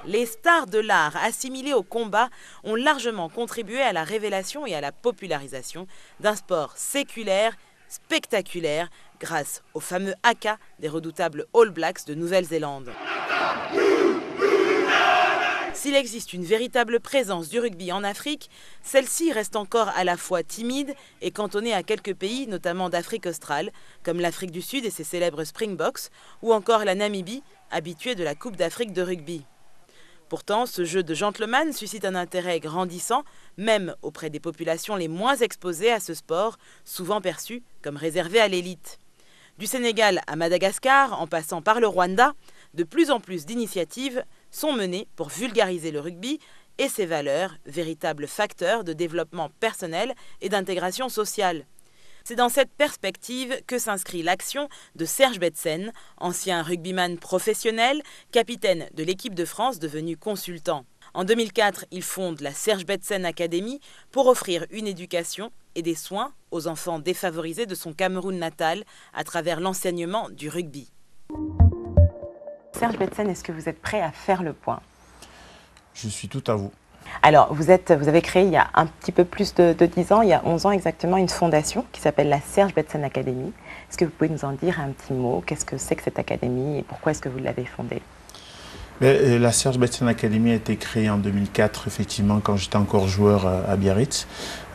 Les stars de l'art assimilées au combat ont largement contribué à la révélation et à la popularisation d'un sport séculaire, spectaculaire, grâce au fameux haka des redoutables All Blacks de Nouvelle-Zélande. S'il existe une véritable présence du rugby en Afrique, celle-ci reste encore à la fois timide et cantonnée à quelques pays, notamment d'Afrique australe, comme l'Afrique du Sud et ses célèbres Springboks, ou encore la Namibie, habituée de la Coupe d'Afrique de rugby. Pourtant, ce jeu de gentleman suscite un intérêt grandissant, même auprès des populations les moins exposées à ce sport, souvent perçu comme réservé à l'élite. Du Sénégal à Madagascar, en passant par le Rwanda, de plus en plus d'initiatives sont menées pour vulgariser le rugby et ses valeurs, véritables facteurs de développement personnel et d'intégration sociale. C'est dans cette perspective que s'inscrit l'action de Serge Betsen, ancien rugbyman professionnel, capitaine de l'équipe de France devenu consultant. En 2004, il fonde la Serge Betsen Academy pour offrir une éducation et des soins aux enfants défavorisés de son Cameroun natal à travers l'enseignement du rugby. Serge Betsen, est-ce que vous êtes prêt à faire le point? Je suis tout à vous. Alors, vous avez créé il y a un petit peu plus de 10 ans, il y a 11 ans exactement, une fondation qui s'appelle la Serge Betsen Academy. Est-ce que vous pouvez nous en dire un petit mot? Qu'est-ce que c'est que cette académie et pourquoi est-ce que vous l'avez fondée? La Serge Betsen Academy a été créée en 2004, effectivement, quand j'étais encore joueur à Biarritz,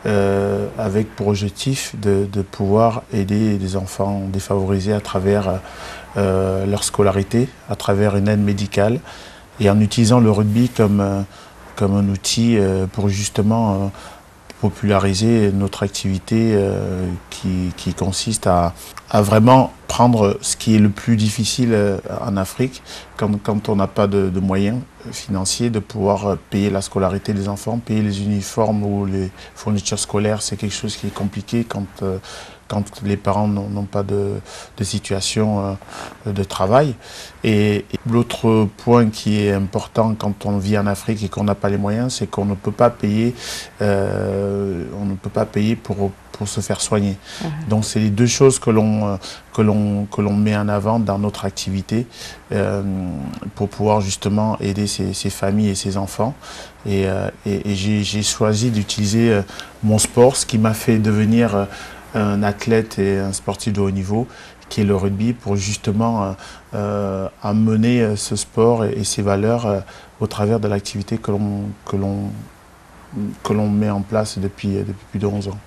avec pour objectif de pouvoir aider les enfants défavorisés à travers leur scolarité, à travers une aide médicale, et en utilisant le rugby comme un outil pour justement populariser notre activité qui consiste à vraiment prendre ce qui est le plus difficile en Afrique, quand on n'a pas de moyens financiers, de pouvoir payer la scolarité des enfants, payer les uniformes ou les fournitures scolaires. C'est quelque chose qui est compliqué quand les parents n'ont pas de situation de travail. Et l'autre point qui est important quand on vit en Afrique et qu'on n'a pas les moyens, c'est qu'on ne peut pas payer, pour se faire soigner. Donc c'est les deux choses que l'on met en avant dans notre activité pour pouvoir justement aider ces familles et ces enfants. Et j'ai choisi d'utiliser mon sport, ce qui m'a fait devenir un athlète et un sportif de haut niveau, qui est le rugby, pour justement amener ce sport et ses valeurs au travers de l'activité que l'on met en place depuis plus de 11 ans.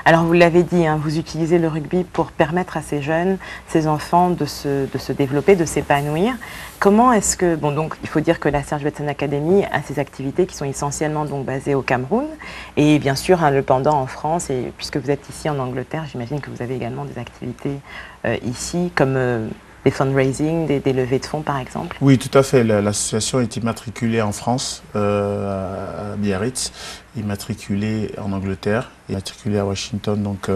Alors vous l'avez dit, hein, vous utilisez le rugby pour permettre à ces jeunes, ces enfants de se développer, de s'épanouir. Comment est-ce que, donc il faut dire que la Serge Betsen Academy a ses activités qui sont essentiellement donc basées au Cameroun et bien sûr le pendant en France, et puisque vous êtes ici en Angleterre, j'imagine que vous avez également des activités ici comme des fundraising, des levées de fonds par exemple? Oui, tout à fait. L'association est immatriculée en France, à Biarritz, immatriculée en Angleterre, immatriculée à Washington. Donc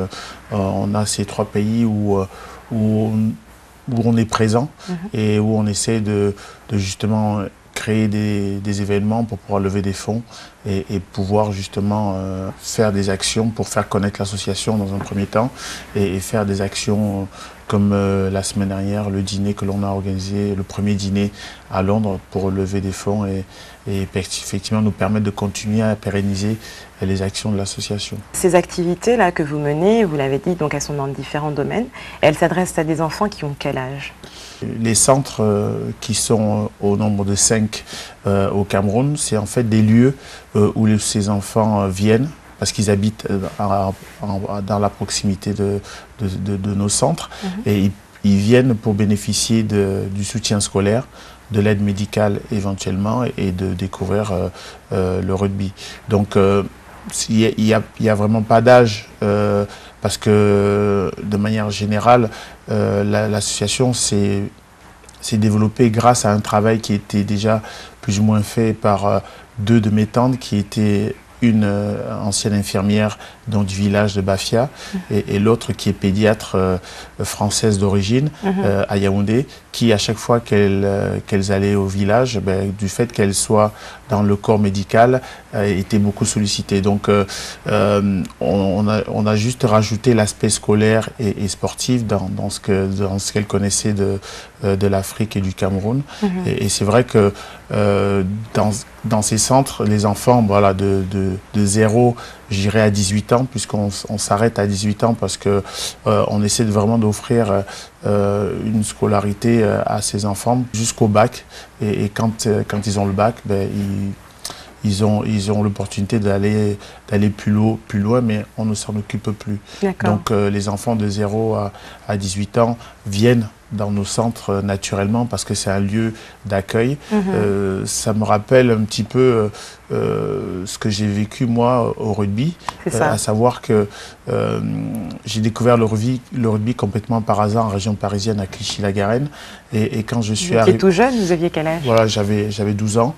on a ces trois pays où on est présent et où on essaie de justement créer des événements pour pouvoir lever des fonds et pouvoir justement faire des actions pour faire connaître l'association dans un premier temps et faire des actions comme la semaine dernière, le dîner que l'on a organisé, le premier dîner à Londres pour lever des fonds et effectivement nous permettre de continuer à pérenniser les actions de l'association. Ces activités-là que vous menez, vous l'avez dit, donc elles sont dans différents domaines, et elles s'adressent à des enfants qui ont quel âge? Les centres qui sont au nombre de 5 au Cameroun, c'est en fait des lieux où ces enfants viennent, parce qu'ils habitent dans la proximité de nos centres, et ils viennent pour bénéficier du soutien scolaire, de l'aide médicale éventuellement, et de découvrir le rugby. Donc il n'y a vraiment pas d'âge, parce que de manière générale, l'association s'est développée grâce à un travail qui était déjà plus ou moins fait par deux de mes tantes qui étaient une ancienne infirmière du village de Bafia et l'autre qui est pédiatre française d'origine à Yaoundé, qui à chaque fois qu'elles allaient au village, du fait qu'elles soient dans le corps médical, étaient beaucoup sollicitées. Donc on a juste rajouté l'aspect scolaire et sportif dans ce qu'elles connaissaient de l'Afrique et du Cameroun. Et c'est vrai que dans ces centres, les enfants de 0, j'irai à 18 ans, puisqu'on s'arrête à 18 ans parce que on essaie vraiment d'offrir une scolarité à ces enfants jusqu'au bac. Et quand ils ont le bac, ils ont l'opportunité d'aller plus loin, mais on ne s'en occupe plus. Donc les enfants de 0 à 18 ans viennent dans nos centres naturellement parce que c'est un lieu d'accueil. Ça me rappelle un petit peu ce que j'ai vécu moi au rugby, à savoir que j'ai découvert le rugby complètement par hasard en région parisienne à Clichy-la-Garenne. Et quand je suis arrivé... Vous étiez tout jeune, vous aviez quel âge? Voilà, j'avais 12 ans.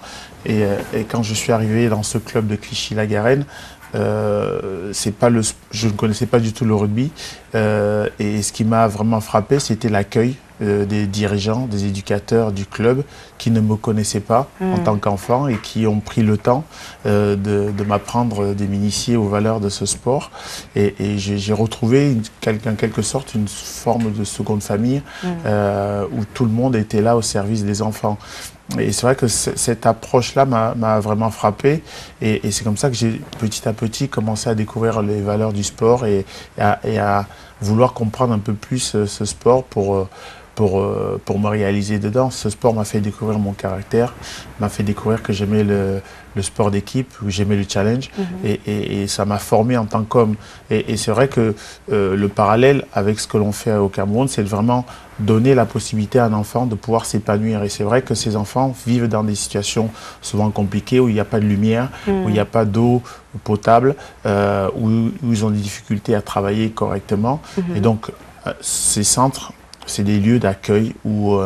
Et quand je suis arrivé dans ce club de Clichy-la-Garenne, je ne connaissais pas du tout le rugby. Et ce qui m'a vraiment frappé, c'était l'accueil des dirigeants, des éducateurs du club qui ne me connaissaient pas en tant qu'enfant et qui ont pris le temps de m'apprendre, de m'initier aux valeurs de ce sport. Et j'ai retrouvé en quelque sorte une forme de seconde famille où tout le monde était là au service des enfants. Et c'est vrai que cette approche-là m'a vraiment frappé et c'est comme ça que j'ai petit à petit commencé à découvrir les valeurs du sport et à vouloir comprendre un peu plus ce sport pour me réaliser dedans. Ce sport m'a fait découvrir mon caractère, m'a fait découvrir que j'aimais le sport d'équipe, que j'aimais le challenge et ça m'a formé en tant qu'homme. Et c'est vrai que le parallèle avec ce que l'on fait au Cameroun, c'est de vraiment donner la possibilité à un enfant de pouvoir s'épanouir. Et c'est vrai que ces enfants vivent dans des situations souvent compliquées où il n'y a pas de lumière, où il n'y a pas d'eau potable, où ils ont des difficultés à travailler correctement. Et donc, ces centres, c'est des lieux d'accueil où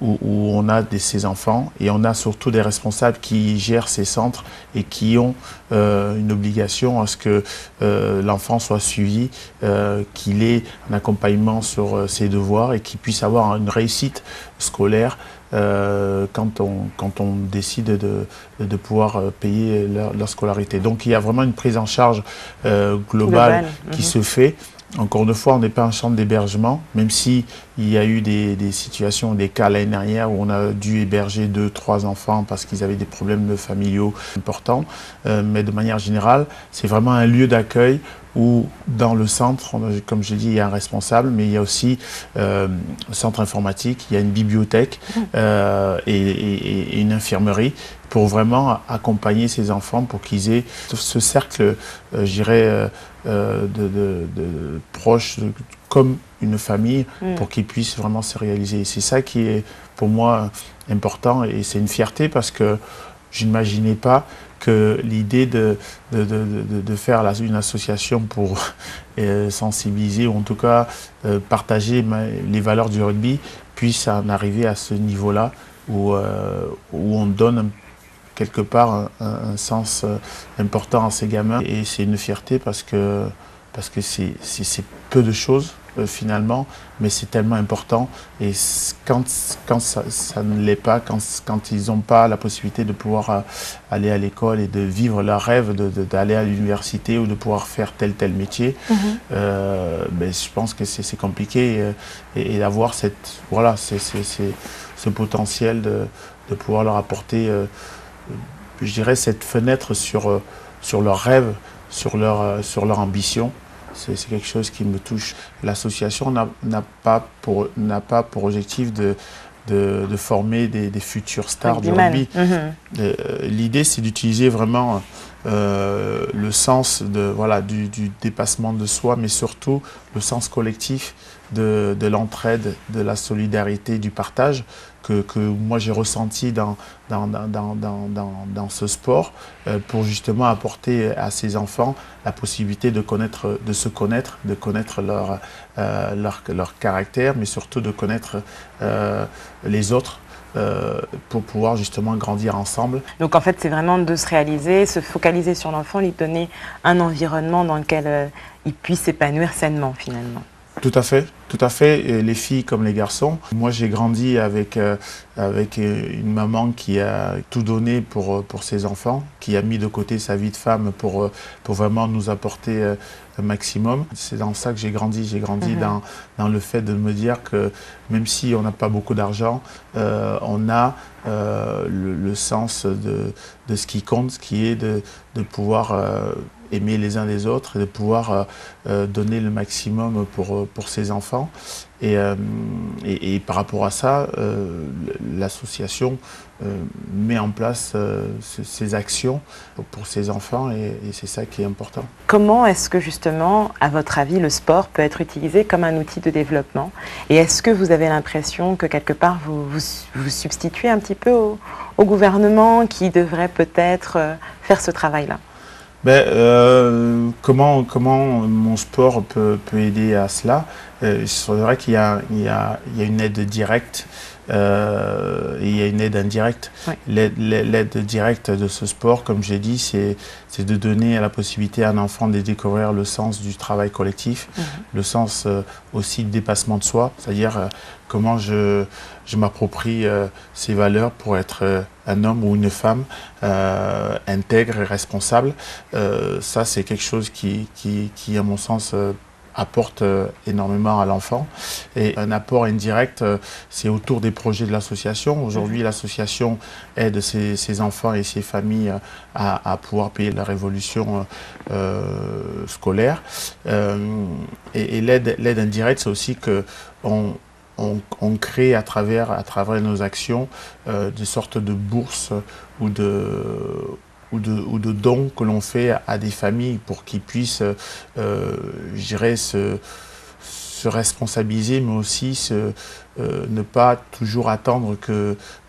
on a ces enfants et on a surtout des responsables qui gèrent ces centres et qui ont une obligation à ce que l'enfant soit suivi, qu'il ait un accompagnement sur ses devoirs et qu'il puisse avoir une réussite scolaire quand on décide de pouvoir payer leur scolarité. Donc il y a vraiment une prise en charge globale qui se fait. Encore une fois, on n'est pas un centre d'hébergement, même s'il y a eu des situations, des cas l'année dernière où on a dû héberger 2, 3 enfants parce qu'ils avaient des problèmes familiaux importants. Mais de manière générale, c'est vraiment un lieu d'accueil où dans le centre, comme je dis, il y a un responsable, mais il y a aussi un centre informatique, il y a une bibliothèque et une infirmerie pour vraiment accompagner ces enfants pour qu'ils aient ce cercle, je dirais, de proches, comme une famille, pour qu'ils puissent vraiment se réaliser. Et c'est ça qui est pour moi important et c'est une fierté parce que je n'imaginais pas que l'idée de faire une association pour sensibiliser ou en tout cas partager les valeurs du rugby puisse en arriver à ce niveau-là où on donne quelque part un sens important à ces gamins. Et c'est une fierté parce que c'est peu de choses finalement, mais c'est tellement important. Et quand ça ne l'est pas, quand ils n'ont pas la possibilité de pouvoir aller à l'école et de vivre leur rêve d'aller à l'université ou de pouvoir faire tel métier, je pense que c'est compliqué et d'avoir ce potentiel de pouvoir leur apporter je dirais cette fenêtre sur leurs rêves, sur leur ambition. C'est quelque chose qui me touche. L'association n'a pas pour objectif de former des futures stars du rugby. L'idée, c'est d'utiliser vraiment le sens du dépassement de soi, mais surtout le sens collectif de l'entraide, de la solidarité, du partage que moi j'ai ressenti dans ce sport pour justement apporter à ces enfants la possibilité de se connaître, de connaître leur caractère, mais surtout de connaître les autres pour pouvoir justement grandir ensemble. Donc en fait, c'est vraiment de se réaliser, se focaliser sur l'enfant, lui donner un environnement dans lequel il puisse s'épanouir sainement finalement. Tout à fait, tout à fait, et les filles comme les garçons. Moi, j'ai grandi avec une maman qui a tout donné pour ses enfants, qui a mis de côté sa vie de femme pour vraiment nous apporter un maximum. C'est dans ça que j'ai grandi. J'ai grandi dans le fait de me dire que même si on n'a pas beaucoup d'argent, on a le sens de ce qui compte, ce qui est de pouvoir aimer les uns les autres et de pouvoir donner le maximum pour ses enfants. Et par rapport à ça, l'association met en place ces actions pour ses enfants et c'est ça qui est important. Comment est-ce que justement, à votre avis, le sport peut être utilisé comme un outil de développement? Et est-ce que vous avez l'impression que quelque part vous substituez un petit peu au gouvernement qui devrait peut-être faire ce travail-là? Comment mon sport peut aider à cela? C'est vrai qu'il y a une aide directe et il y a une aide indirecte. Oui. L'aide directe de ce sport, comme j'ai dit, c'est de donner la possibilité à un enfant de découvrir le sens du travail collectif, le sens aussi de dépassement de soi, c'est-à-dire comment je m'approprie ces valeurs pour être un homme ou une femme intègre et responsable. Ça, c'est quelque chose qui à mon sens, apporte énormément à l'enfant. Et un apport indirect, c'est autour des projets de l'association. Aujourd'hui, l'association aide ces enfants et ces familles à pouvoir payer la révolution scolaire. Et l'aide indirecte, c'est aussi que on crée à travers nos actions des sortes de bourses ou de dons que l'on fait à des familles pour qu'ils puissent, je dirais, se responsabiliser, mais aussi ne pas toujours attendre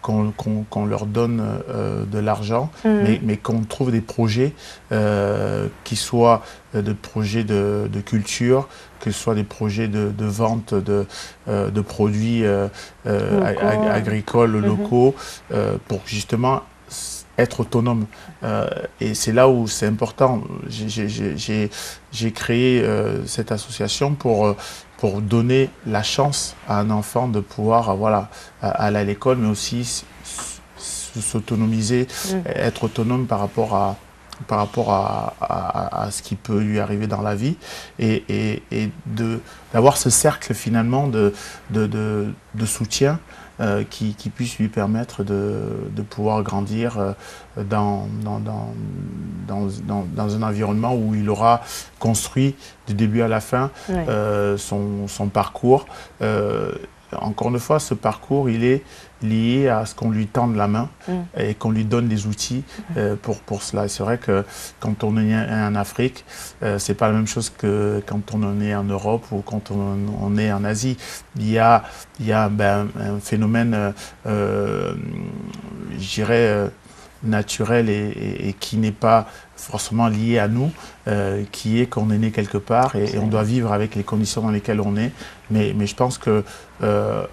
qu'on leur donne de l'argent, mais qu'on trouve des projets qui soient des projets de culture, que ce soit des projets de vente de produits agricoles locaux, pour justement être autonome. Et c'est là où c'est important. J'ai créé cette association pour donner la chance à un enfant de pouvoir aller à l'école, mais aussi s'autonomiser, être autonome par rapport à ce qui peut lui arriver dans la vie et d'avoir ce cercle finalement de soutien qui puisse lui permettre de pouvoir grandir dans un environnement où il aura construit du début à la fin son parcours. Encore une fois, ce parcours, il est lié à ce qu'on lui tende la main et qu'on lui donne des outils pour cela. C'est vrai que quand on est né en Afrique, c'est pas la même chose que quand on est né en Europe ou quand on est en Asie. Il y a un phénomène, je dirais, naturel et qui n'est pas forcément lié à nous, qui est qu'on est né quelque part et on doit vivre avec les conditions dans lesquelles on est. Mais je pense que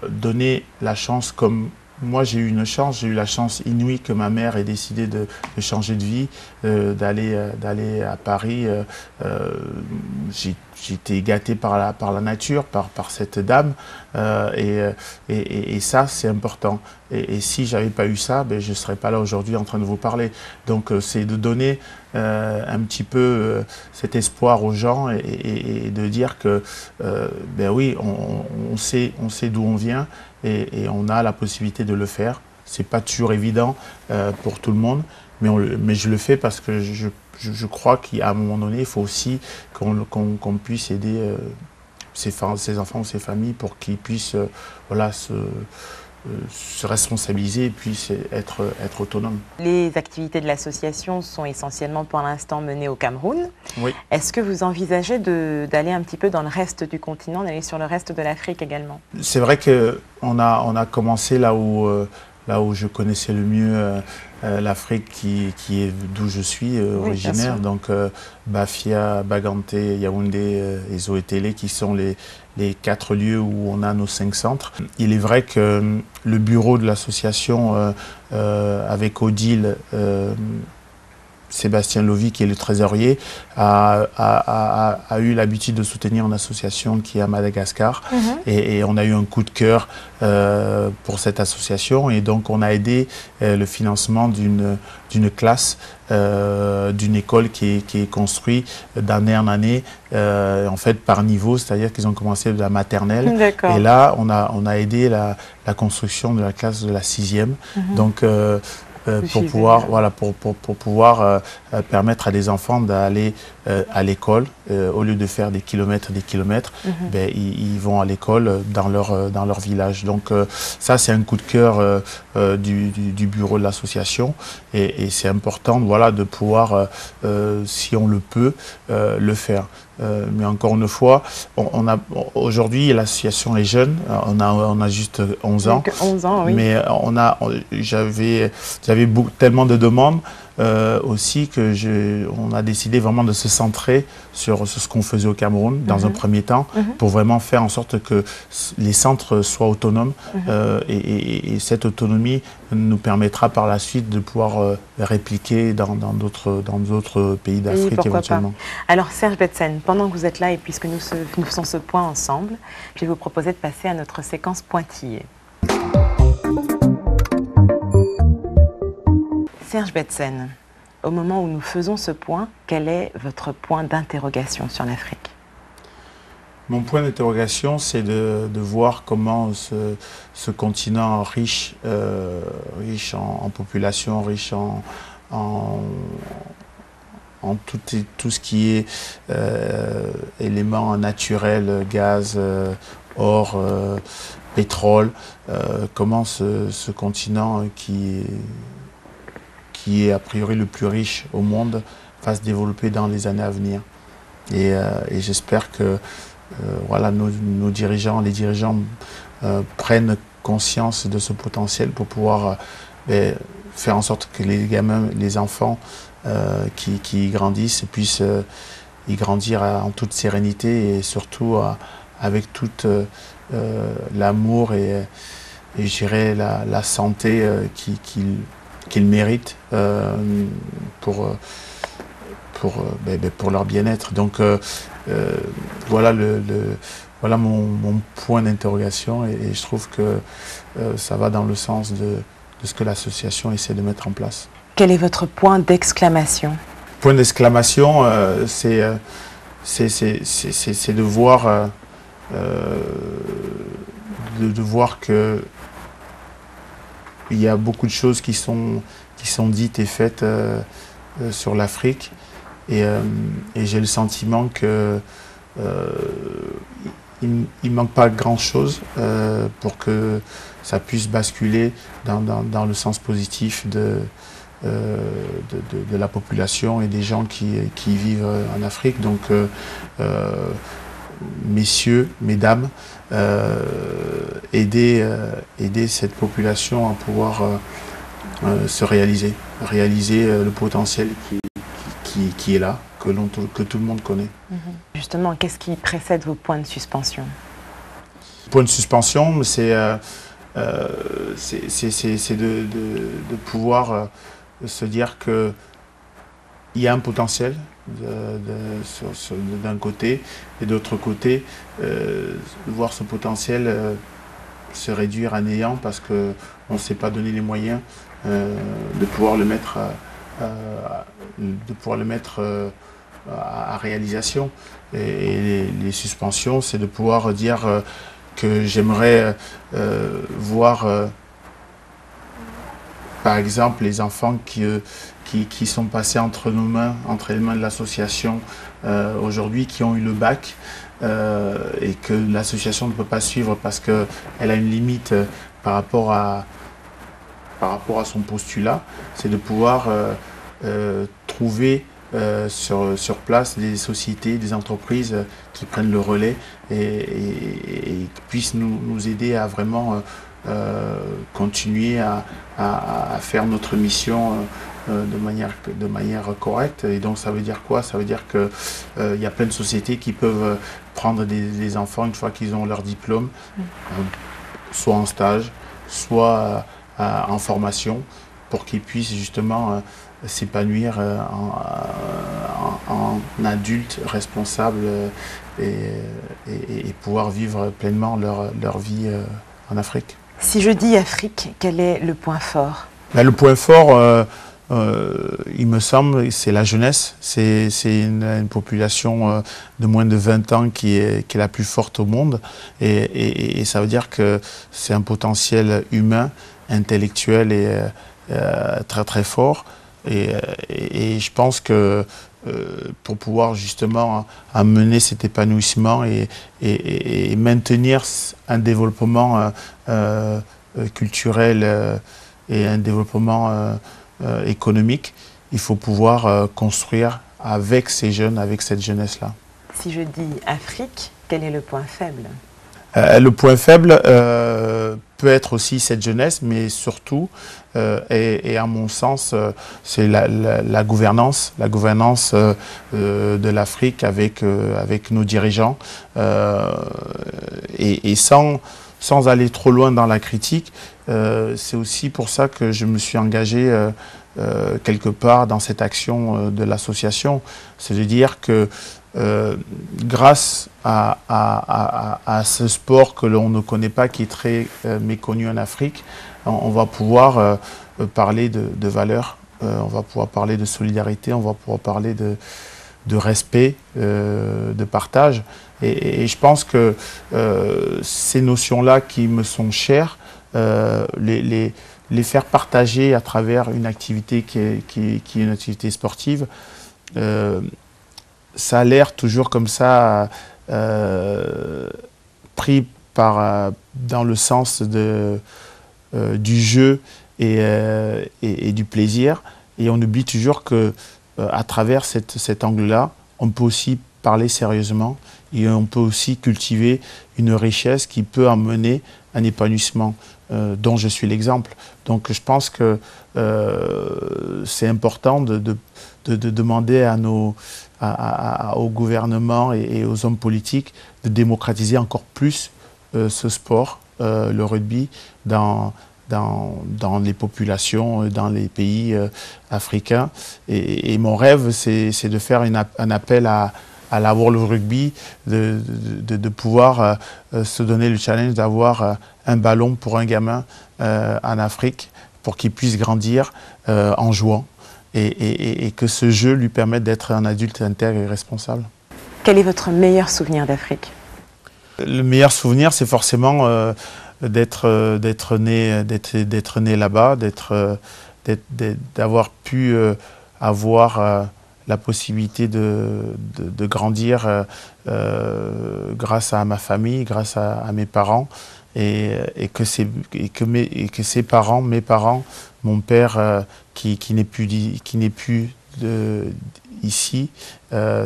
donner la chance, comme moi j'ai eu la chance inouïe que ma mère ait décidé de changer de vie, d'aller à Paris. J'ai été gâté par la nature, par cette dame, et ça c'est important. Et si j'avais pas eu ça, je ne serais pas là aujourd'hui en train de vous parler. Donc c'est de donner un petit peu cet espoir aux gens et de dire que oui, on sait d'où on vient et on a la possibilité de le faire. C'est pas toujours évident pour tout le monde, mais je le fais parce que je crois qu'à un moment donné, il faut aussi qu'on puisse aider ses enfants ou ses familles pour qu'ils puissent se responsabiliser et puissent être autonomes. Les activités de l'association sont essentiellement pour l'instant menées au Cameroun. Oui. Est-ce que vous envisagez d'aller un petit peu dans le reste du continent, d'aller sur le reste de l'Afrique également? C'est vrai qu'on a commencé là où je connaissais le mieux l'Afrique qui est d'où je suis originaire, donc Bafia, Baganté, Yaoundé et Zoétélé qui sont les 4 lieux où on a nos 5 centres. Il est vrai que le bureau de l'association avec Odile, Sébastien Lovy, qui est le trésorier, a eu l'habitude de soutenir une association qui est à Madagascar. Et on a eu un coup de cœur pour cette association. Et donc, on a aidé le financement d'une classe, d'une école qui est construite d'année en année, en fait, par niveau. C'est-à-dire qu'ils ont commencé de la maternelle. Et là, on a aidé la construction de la classe de la 6e. Donc, pour pouvoir permettre à des enfants d'aller à l'école, au lieu de faire des kilomètres, ben, ils vont à l'école dans leur village. Donc ça, c'est un coup de cœur du bureau de l'association et c'est important, voilà, de pouvoir, si on le peut, le faire. Mais encore une fois, aujourd'hui, l'association est jeune, on a juste 11 ans. Donc 11 ans, oui. Mais j'avais tellement de demandes aussi qu'on a décidé vraiment de se centrer sur ce qu'on faisait au Cameroun dans un premier temps, pour vraiment faire en sorte que les centres soient autonomes et cette autonomie nous permettra par la suite de pouvoir répliquer dans d'autres pays d'Afrique éventuellement. Alors Serge Betsen, pendant que vous êtes là et puisque nous faisons ce point ensemble, je vais vous proposer de passer à notre séquence pointillée. Serge Betsen, au moment où nous faisons ce point, quel est votre point d'interrogation sur l'Afrique? Mon point d'interrogation, c'est de voir comment ce continent riche en population, riche en tout ce qui est éléments naturels, gaz, or, pétrole, comment ce continent qui est a priori le plus riche au monde va se développer dans les années à venir. Et j'espère que voilà, nos dirigeants, les dirigeants prennent conscience de ce potentiel pour pouvoir faire en sorte que les gamins, les enfants qui grandissent puissent y grandir en toute sérénité et surtout avec tout l'amour et je dirais la santé qu'ils méritent pour leur bien-être. Donc voilà voilà mon point d'interrogation et je trouve que ça va dans le sens de ce que l'association essaie de mettre en place. Quel est votre point d'exclamation? Point d'exclamation, c'est de voir que il y a beaucoup de choses qui sont dites et faites sur l'Afrique et j'ai le sentiment que il manque pas grand-chose pour que ça puisse basculer dans le sens positif de la population et des gens qui vivent en Afrique. Donc, messieurs, mesdames, aider cette population à pouvoir se réaliser le potentiel qui est là, que tout le monde connaît. Justement, qu'est-ce qui précède vos points de suspension? Point de suspension, c'est de pouvoir se dire qu'il y a un potentiel d'un côté et d'autre côté, voir ce potentiel se réduire à néant parce qu'on ne s'est pas donné les moyens de pouvoir le mettre à réalisation. Et les suspensions, c'est de pouvoir dire que j'aimerais voir par exemple les enfants qui sont passés entre nos mains, entre les mains de l'association aujourd'hui, qui ont eu le bac et que l'association ne peut pas suivre parce qu'elle a une limite par rapport à son postulat, c'est de pouvoir trouver sur place des sociétés, des entreprises qui prennent le relais et puissent nous aider à vraiment continuer à faire notre mission de manière correcte. Et donc ça veut dire quoi? Ça veut dire qu'il y a plein de sociétés qui peuvent prendre des enfants une fois qu'ils ont leur diplôme, soit en stage, soit en formation, pour qu'ils puissent justement s'épanouir en adultes responsables et pouvoir vivre pleinement leur vie en Afrique. Si je dis Afrique, quel est le point fort? Le point fort, il me semble, c'est la jeunesse. C'est une population de moins de 20 ans qui est la plus forte au monde. Et ça veut dire que c'est un potentiel humain, intellectuel et très très fort. Et je pense que pour pouvoir justement amener cet épanouissement et maintenir un développement culturel et un développement économique, il faut pouvoir construire avec ces jeunes, avec cette jeunesse-là. Si je dis Afrique, quel est le point faible? Le point faible peut être aussi cette jeunesse, mais surtout, et à mon sens, c'est la gouvernance de l'Afrique avec nos dirigeants. Et sans aller trop loin dans la critique, c'est aussi pour ça que je me suis engagé quelque part dans cette action de l'association. C'est-à-dire que grâce à ce sport que l'on ne connaît pas, qui est très méconnu en Afrique, on va pouvoir parler de valeurs, on va pouvoir parler de solidarité, on va pouvoir parler de respect, de partage. Et je pense que ces notions-là qui me sont chères, les faire partager à travers une activité qui est une activité sportive, ça a l'air toujours comme ça, pris dans le sens du jeu et du plaisir. Et on oublie toujours que à travers cet angle-là, on peut aussi parler sérieusement et on peut aussi cultiver une richesse qui peut amener un épanouissement dont je suis l'exemple. Donc je pense que c'est important de demander au gouvernement et aux hommes politiques de démocratiser encore plus ce sport, le rugby, dans les populations, dans les pays africains. Et mon rêve, c'est de faire un appel à la World Rugby, de pouvoir se donner le challenge d'avoir un ballon pour un gamin en Afrique, pour qu'il puisse grandir en jouant, et que ce jeu lui permette d'être un adulte intègre et responsable. Quel est votre meilleur souvenir d'Afrique? Le meilleur souvenir, c'est forcément d'être né là-bas, d'avoir pu avoir la possibilité de grandir grâce à ma famille, grâce à mes parents, et que ses parents, mes parents, mon père qui n'est plus ici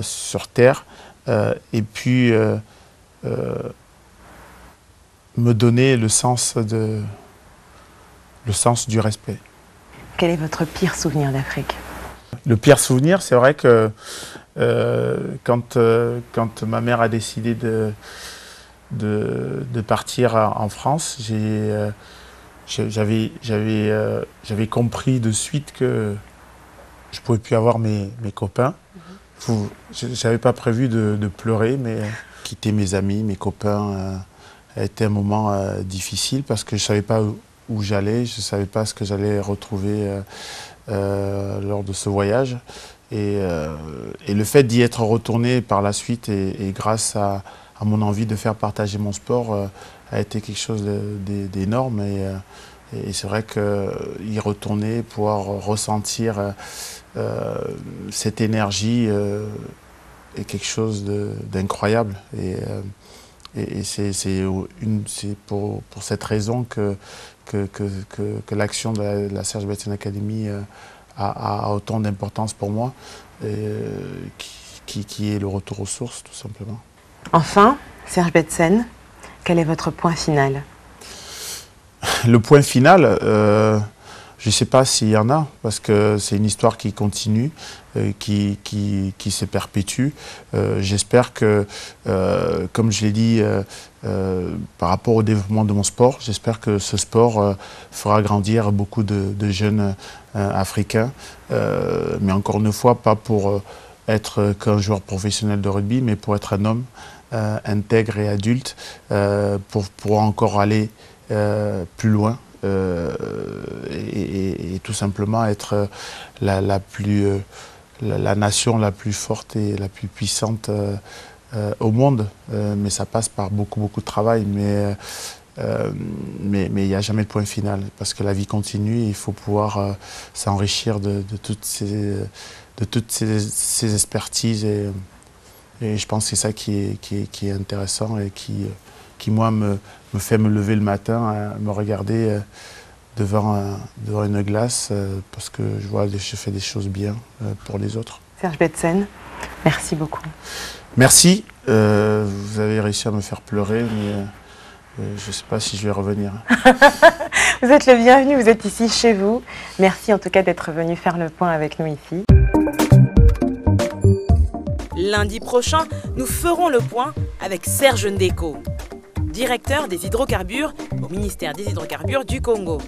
sur Terre, et puis me donner le sens du respect. Quel est votre pire souvenir d'Afrique? Le pire souvenir, c'est vrai que quand ma mère a décidé de partir en France, j'avais compris de suite que je ne pouvais plus avoir mes copains. Je n'avais pas prévu de pleurer, mais quitter mes amis, mes copains, a été un moment difficile parce que je ne savais pas où j'allais, je ne savais pas ce que j'allais retrouver lors de ce voyage. Et le fait d'y être retourné par la suite et grâce à mon envie de faire partager mon sport a été quelque chose d'énorme. Et c'est vrai qu'y retourner, pouvoir ressentir cette énergie est quelque chose d'incroyable. Et c'est pour cette raison que l'action de la Serge Betsen Academy a autant d'importance pour moi, qui est le retour aux sources, tout simplement. Enfin, Serge Betsen, quel est votre point final? le point final, je ne sais pas s'il y en a, parce que c'est une histoire qui continue, qui se perpétue. J'espère que, comme je l'ai dit, par rapport au développement de mon sport, j'espère que ce sport fera grandir beaucoup de jeunes africains. Mais encore une fois, pas pour être qu'un joueur professionnel de rugby, mais pour être un homme intègre et adulte, pour encore aller plus loin. Et tout simplement être la nation la plus forte et la plus puissante au monde. Mais ça passe par beaucoup de travail. Mais il n'y a jamais de point final parce que la vie continue et il faut pouvoir s'enrichir de toutes ces expertises. Et je pense que c'est ça qui est intéressant et qui moi, me fait me lever le matin, me regarder devant une glace, parce que je fais des choses bien pour les autres. Serge Betsen, merci beaucoup. Merci. Vous avez réussi à me faire pleurer, mais je ne sais pas si je vais revenir. Vous êtes le bienvenu, vous êtes ici chez vous. Merci en tout cas d'être venu faire le point avec nous ici. Lundi prochain, nous ferons le point avec Serge Ndeko, directeur des hydrocarbures au ministère des Hydrocarbures du Congo.